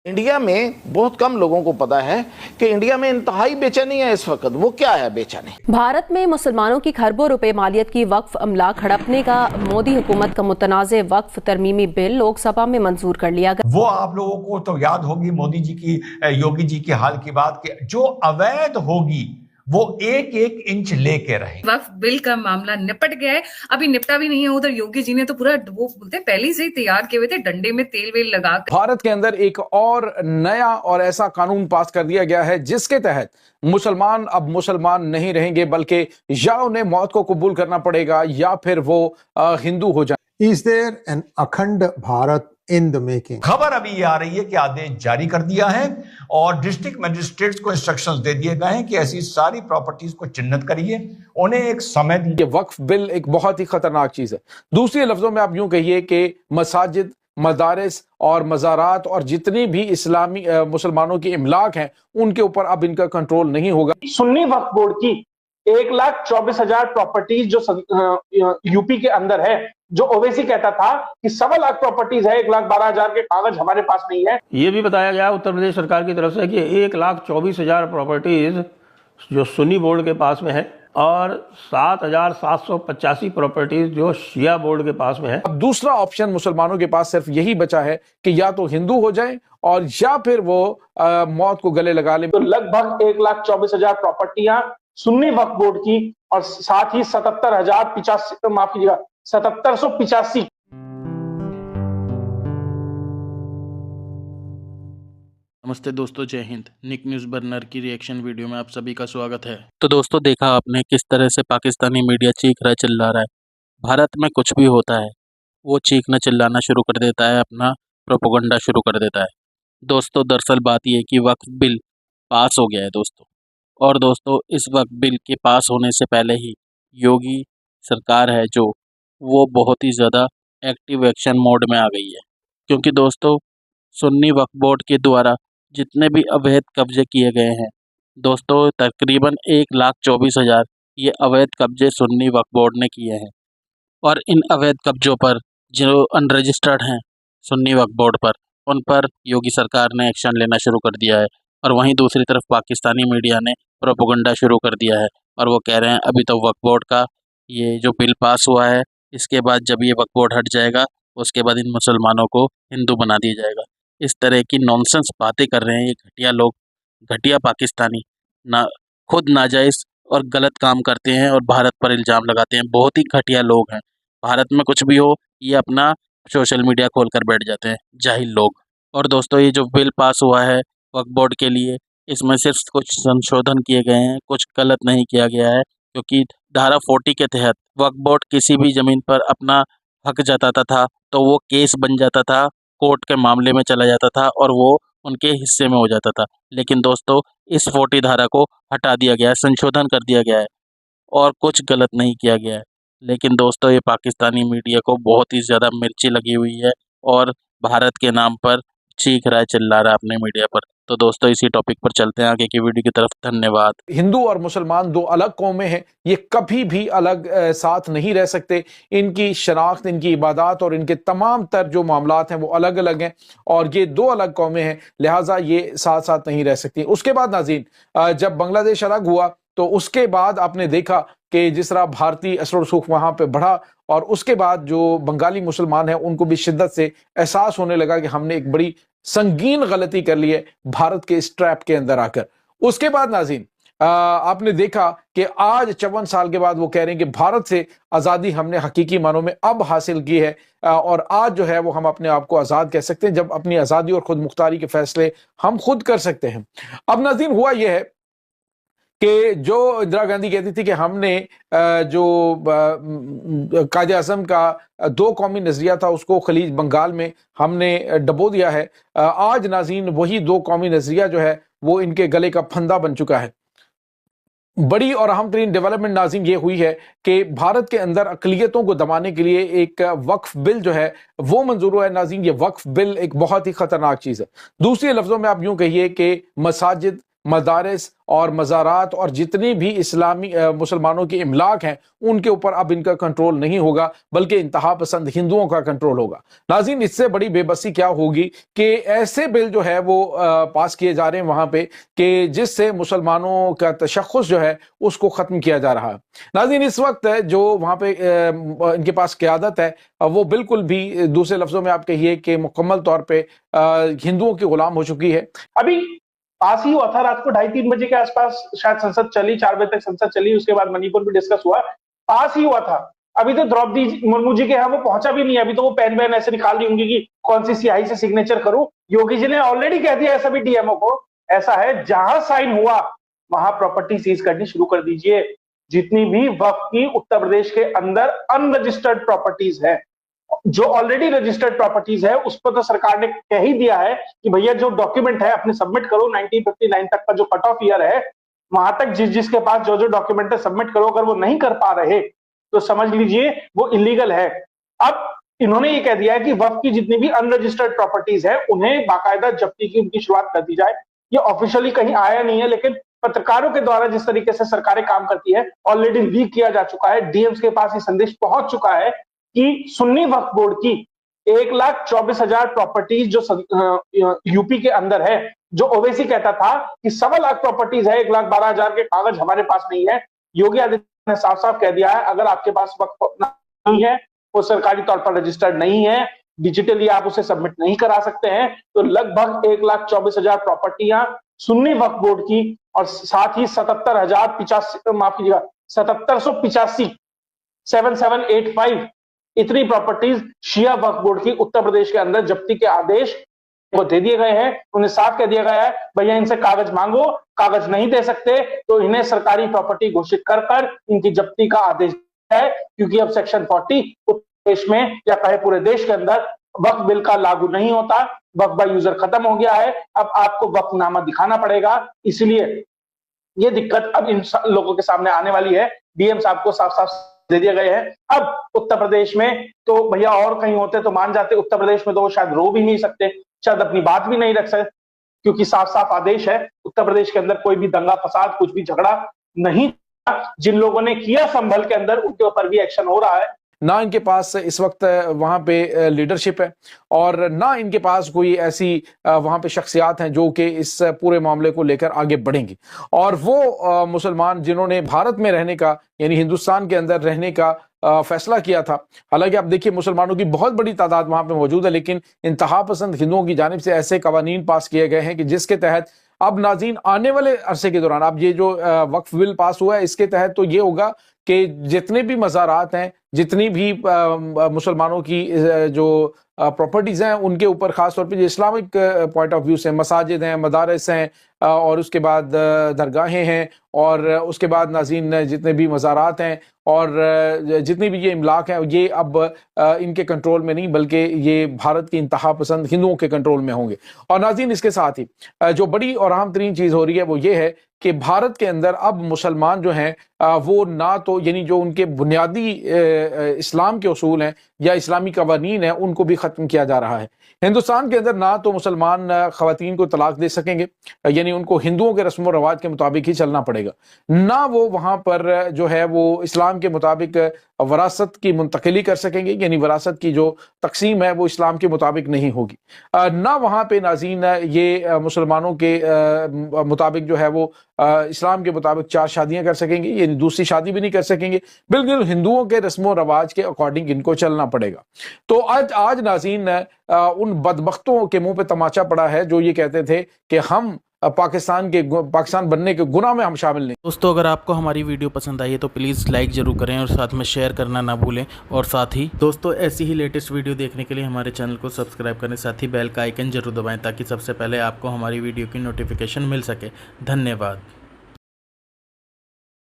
India में बहुत कम लोगों को पता है कि इंडिया में इंतहाई बेचैनी है इस वक्त। वो क्या है बेचैनी? भारत में मुसलमानों की खरबों रुपए मालियत की वक्फ अमला हड़पने का मोदी हुकूमत का मुतनाज़ वक्फ तरमीमी बिल लोकसभा में मंजूर कर लिया गया। वो आप लोगों को तो याद होगी मोदी जी की, योगी जी की हाल की बात कि जो अवैध होगी वो एक एक इंच लेके रहे। वक्फ बिल का मामला निपट गया है, अभी निपटा भी नहीं है। उधर योगी जी ने तो पूरा वो बोलते हैं पहले से ही तैयार किए हुए थे, डंडे में तेल वेल लगा कर। भारत के अंदर एक और नया और ऐसा कानून पास कर दिया गया है जिसके तहत मुसलमान अब मुसलमान नहीं रहेंगे, बल्कि या उन्हें मौत को कबूल करना पड़ेगा या फिर वो हिंदू हो जाए। Is there an अखंड भारत in the making? खबर अभी ये आ रही है कि आदेश जारी कर दिया है और डिस्ट्रिक्ट मजिस्ट्रेट्स को इंस्ट्रक्शंस दे दिए गए हैं कि ऐसी सारी प्रॉपर्टीज को चिन्हित करिए, उन्हें एक समय दीजिए। ये वक्फ बिल एक बहुत ही खतरनाक चीज है। दूसरे लफ्जों में आप यूं कहिए कि मसाजिद, मदारिस और मज़ारात और जितनी भी इस्लामी मुसलमानों की इमलाक हैं उनके ऊपर अब इनका कंट्रोल नहीं होगा। सुन्नी वक्फ बोर्ड की 1,24,000 प्रॉपर्टीज जो यूपी के अंदर है, जो ओवैसी कहता था कि 1.25 लाख प्रॉपर्टीज है, 1,12,000 के कागज हमारे पास नहीं है। ये भी बताया गया उत्तर प्रदेश सरकार की तरफ से कि 1,24,000 प्रॉपर्टीज जो सुन्नी बोर्ड के पास में है और 7,785 प्रॉपर्टीज जो शिया बोर्ड के पास में है। अब दूसरा ऑप्शन मुसलमानों के पास सिर्फ यही बचा है कि या तो हिंदू हो जाएं और या फिर वो मौत को गले लगा लें। तो लगभग 1,24,000 प्रॉपर्टियां सुन्नी वक्फ बोर्ड की और साथ ही 77,085, माफ कीजिएगा, 7,785। नमस्ते दोस्तों, जय हिंद। निक न्यूज़ बर्नर की रिएक्शन वीडियो में आप सभी का स्वागत है। तो दोस्तों, देखा आपने किस तरह से पाकिस्तानी मीडिया चीख रहा चिल्ला रहा है। भारत में कुछ भी होता है वो चीखना चिल्लाना शुरू कर देता है, अपना प्रोपोगंडा शुरू कर देता है। दोस्तों, दरअसल बात यह है कि वक्फ बिल पास हो गया है दोस्तों। और दोस्तों, इस वक्फ बिल के पास होने से पहले ही योगी सरकार है जो वो बहुत ही ज़्यादा एक्टिव एक्शन मोड में आ गई है, क्योंकि दोस्तों सुन्नी वक्फ बोर्ड के द्वारा जितने भी अवैध कब्जे किए गए हैं दोस्तों, तकरीबन 1,24,000 ये अवैध कब्जे सुन्नी वक्फ बोर्ड ने किए हैं। और इन अवैध कब्जों पर जो अनरजिस्टर्ड हैं सुन्नी वक्फ बोर्ड उन पर योगी सरकार ने एक्शन लेना शुरू कर दिया है। और वहीं दूसरी तरफ पाकिस्तानी मीडिया ने प्रोपोगंडा शुरू कर दिया है और वो कह रहे हैं अभी तो वक्फ बोर्ड का ये जो बिल पास हुआ है, इसके बाद जब ये वक्फ बोर्ड हट जाएगा उसके बाद इन मुसलमानों को हिंदू बना दिया जाएगा। इस तरह की नॉनसेंस बातें कर रहे हैं ये घटिया लोग, घटिया पाकिस्तानी ना खुद नाजायज़ और गलत काम करते हैं और भारत पर इल्ज़ाम लगाते हैं। बहुत ही घटिया लोग हैं। भारत में कुछ भी हो ये अपना सोशल मीडिया खोल कर बैठ जाते हैं, जाहिल लोग। और दोस्तों, ये जो बिल पास हुआ है वक्फ बोर्ड के लिए, इसमें सिर्फ कुछ संशोधन किए गए हैं, कुछ गलत नहीं किया गया है। क्योंकि धारा 40 के तहत वक्फ बोर्ड किसी भी ज़मीन पर अपना हक जताता था तो वो केस बन जाता था, कोर्ट के मामले में चला जाता था और वो उनके हिस्से में हो जाता था। लेकिन दोस्तों, इस 40 धारा को हटा दिया गया है, संशोधन कर दिया गया है और कुछ गलत नहीं किया गया है। लेकिन दोस्तों, ये पाकिस्तानी मीडिया को बहुत ही ज़्यादा मिर्ची लगी हुई है और भारत के नाम पर चीख रहा है चिल्ला रहा है अपने मीडिया पर। तो दोस्तों, इसी टॉपिक पर चलते हैं आगे की वीडियो की तरफ। धन्यवाद। हिंदू और मुसलमान दो अलग कौमें हैं, ये कभी भी अलग साथ नहीं रह सकते। इनकी शनाख्त, इनकी इबादत और इनके तमाम तर जो मामलात हैं वो अलग अलग हैं और ये दो अलग कौमें हैं, लिहाजा ये साथ साथ नहीं रह सकती। उसके बाद नाज़रीन, जब बांग्लादेश अलग हुआ तो उसके बाद आपने देखा कि जिस तरह भारतीय असर सुख वहाँ पे बढ़ा और उसके बाद जो बंगाली मुसलमान हैं उनको भी शिद्दत से एहसास होने लगा कि हमने एक बड़ी संगीन गलती कर ली है भारत के इस ट्रैप के अंदर आकर। उसके बाद नाज़रीन, आपने देखा कि आज 54 साल के बाद वो कह रहे हैं कि भारत से आज़ादी हमने हकीकी मानों में अब हासिल की है और आज जो है वो हम अपने आप को आज़ाद कह सकते हैं, जब अपनी आज़ादी और खुद मुख्तारी के फैसले हम खुद कर सकते हैं। अब नाज़रीन, हुआ यह है कि जो इंदिरा गांधी कहती थी कि हमने जो कायदे आज़म का दो कौमी नज़रिया था उसको खलीज बंगाल में हमने डबो दिया है। आज नाज़रीन वही दो कौमी नज़रिया जो है वो इनके गले का फंदा बन चुका है। बड़ी और अहम तरीन डेवलपमेंट नाज़रीन ये हुई है कि भारत के अंदर अक़लियतों को दबाने के लिए एक वक्फ बिल जो है वो मंजूर हुआ है। नाज़रीन, ये वक्फ बिल एक बहुत ही ख़तरनाक चीज़ है। दूसरे लफ्ज़ों में आप यूँ कहिए कि मसाजिद, मदारिस और मज़ारात और जितनी भी इस्लामी मुसलमानों की इमलाक हैं उनके ऊपर अब इनका कंट्रोल नहीं होगा, बल्कि इंतहा पसंद हिंदुओं का कंट्रोल होगा। नाज़रीन, इससे बड़ी बेबसी क्या होगी कि ऐसे बिल जो है वो पास किए जा रहे हैं वहाँ पे कि जिससे मुसलमानों का तशख़्ख़ुस जो है उसको ख़त्म किया जा रहा है। नाज़रीन, इस वक्त जो वहाँ पे इनके पास क़यादत है वो बिल्कुल भी, दूसरे लफ्ज़ों में आप कहिए कि मुकम्मल तौर पे हिंदुओं की गुलाम हो चुकी है। अभी पास ही हुआ था रात को 2:30-3 बजे के आसपास, शायद संसद चली, 4 बजे तक संसद चली, उसके बाद मणिपुर भी डिस्कस हुआ, पास ही हुआ था। अभी तो द्रौपदी मुर्मू जी के यहाँ वो पहुंचा भी नहीं है, अभी तो वो पेन वैन ऐसे निकाल रही होंगी कि कौन सी स्याही से सिग्नेचर करूं। योगी जी ने ऑलरेडी कह दिया है सभी डीएमओ को, ऐसा है जहां साइन हुआ वहां प्रॉपर्टी सीज करनी शुरू कर दीजिए। जितनी भी वक्फ की उत्तर प्रदेश के अंदर अनरजिस्टर्ड प्रॉपर्टीज है, जो ऑलरेडी रजिस्टर्ड प्रॉपर्टीज है, उस पर तो सरकार ने कह ही दिया है कि भैया जो डॉक्यूमेंट है अपने सबमिट करो। 1959 तक का जो कट ऑफ ईयर है वहां तक जिसके पास जो डॉक्यूमेंट है सबमिट करो। अगर वो नहीं कर पा रहे तो समझ लीजिए वो इलीगल है। अब इन्होंने ये कह दिया है कि वक्फ की जितनी भी अनरजिस्टर्ड प्रॉपर्टीज है उन्हें बाकायदा जब्ती की उनकी शुरुआत कर दी जाए। ये ऑफिशियली कहीं आया नहीं है, लेकिन पत्रकारों के द्वारा जिस तरीके से सरकारें काम करती है ऑलरेडी लीक किया जा चुका है। डीएम्स के पास ये संदेश पहुंच चुका है कि सुन्नी वक्फ बोर्ड की 1,24,000 प्रॉपर्टीज जो यूपी के अंदर है, जो ओवैसी कहता था कि 1.25 प्रॉपर्टीज है, 1,12,000 के कागज हमारे पास नहीं है। योगी आदित्यनाथ ने साफ साफ कह दिया है अगर आपके पास वक्फ नहीं है, वो सरकारी तौर पर रजिस्टर्ड नहीं है, डिजिटली आप उसे सबमिट नहीं करा सकते हैं, तो लगभग 1,24,000 प्रॉपर्टियां सुन्नी वक्फ बोर्ड की और साथ ही 7785 7785 इतनी प्रॉपर्टीज शिया वक्फ बोर्ड की उत्तर प्रदेश के अंदर जब्ती के आदेश वो दे दिए गए हैं। उन्हें साफ कह दिया गया है भैया इनसे कागज मांगो, कागज नहीं दे सकते तो इन्हें सरकारी प्रॉपर्टी घोषित कर इनकी जब्ती का आदेश है, क्योंकि अब सेक्शन 40 उत्तर प्रदेश में या कहे पूरे देश के अंदर वक्फ बिल का लागू नहीं होता। वक्फ बाय यूजर खत्म हो गया है, अब आपको वक्फनामा दिखाना पड़ेगा। इसलिए ये दिक्कत अब इन लोगों के सामने आने वाली है। डीएम साहब को साफ साफ दे दिए गए हैं। अब उत्तर प्रदेश में तो भैया और कहीं होते तो मान जाते, उत्तर प्रदेश में तो वो शायद रो भी नहीं सकते, शायद अपनी बात भी नहीं रख सकते, क्योंकि साफ साफ आदेश है उत्तर प्रदेश के अंदर कोई भी दंगा फसाद कुछ भी झगड़ा नहीं। जिन लोगों ने किया संभल के अंदर उनके ऊपर भी एक्शन हो रहा है। ना इनके पास इस वक्त वहाँ पे लीडरशिप है और ना इनके पास कोई ऐसी वहाँ पे शख्सियात हैं जो कि इस पूरे मामले को लेकर आगे बढ़ेंगी। और वो मुसलमान जिन्होंने भारत में रहने का यानी हिंदुस्तान के अंदर रहने का फैसला किया था, हालांकि आप देखिए मुसलमानों की बहुत बड़ी तादाद वहाँ पे मौजूद है, लेकिन इंतहा पसंद हिंदुओं की जानिब से ऐसे कवानीन पास किए गए हैं कि जिसके तहत अब नाज़रीन आने वाले अरसे के दौरान, अब ये जो वक्फ बिल पास हुआ है इसके तहत तो ये होगा कि जितने भी मज़ारात हैं, जितनी भी मुसलमानों की जो प्रॉपर्टीज़ हैं उनके ऊपर ख़ास तौर पे जो इस्लामिक पॉइंट ऑफ व्यू से मसाजिद हैं, मदारिस हैं और उसके बाद दरगाहें हैं और उसके बाद नाज़रीन जितने भी मज़ारात हैं और जितनी भी ये इमलाक हैं ये अब इनके कंट्रोल में नहीं बल्कि ये भारत की इंतहा पसंद हिंदुओं के कंट्रोल में होंगे। और नाज़रीन इसके साथ ही जो बड़ी और अहम तरीन चीज़ हो रही है वो ये है कि भारत के अंदर अब मुसलमान जो हैं वो ना तो यानी जो उनके बुनियादी इस्लाम के उसूल हैं या इस्लामी कवानीन हैं उनको भी ख़त्म किया जा रहा है। हिंदुस्तान के अंदर ना तो मुसलमान ख़वातीन को तलाक दे सकेंगे, यानी उनको हिंदुओं के रस्म व रवाज के मुताबिक ही चलना पड़ेगा, ना वो वहाँ पर जो है वो इस्लाम के मुताबिक वरासत की मुंतकिली कर सकेंगे, यानी वरासत की जो तकसीम है वो इस्लाम के मुताबिक नहीं होगी, ना वहाँ पे नाज़रीन ये मुसलमानों के मुताबिक जो है वो इस्लाम के मुताबिक 4 शादियाँ कर सकेंगे, यानी दूसरी शादी भी नहीं कर सकेंगे, बिल्कुल हिंदुओं के रस्म रवाज के अकॉर्डिंग इनको चलना पड़ेगा। तो आज नाज़रीन उन बदबख्तों के मुंह पे तमाचा पड़ा है जो ये कहते थे कि हम पाकिस्तान बनने के गुनाह में हम शामिल नहीं। दोस्तों अगर आपको हमारी वीडियो पसंद आई है तो प्लीज़ लाइक ज़रूर करें और साथ में शेयर करना ना भूलें। और साथ ही दोस्तों ऐसी ही लेटेस्ट वीडियो देखने के लिए हमारे चैनल को सब्सक्राइब करें, साथ ही बेल का आइकन जरूर दबाएं ताकि सबसे पहले आपको हमारी वीडियो की नोटिफिकेशन मिल सके। धन्यवाद।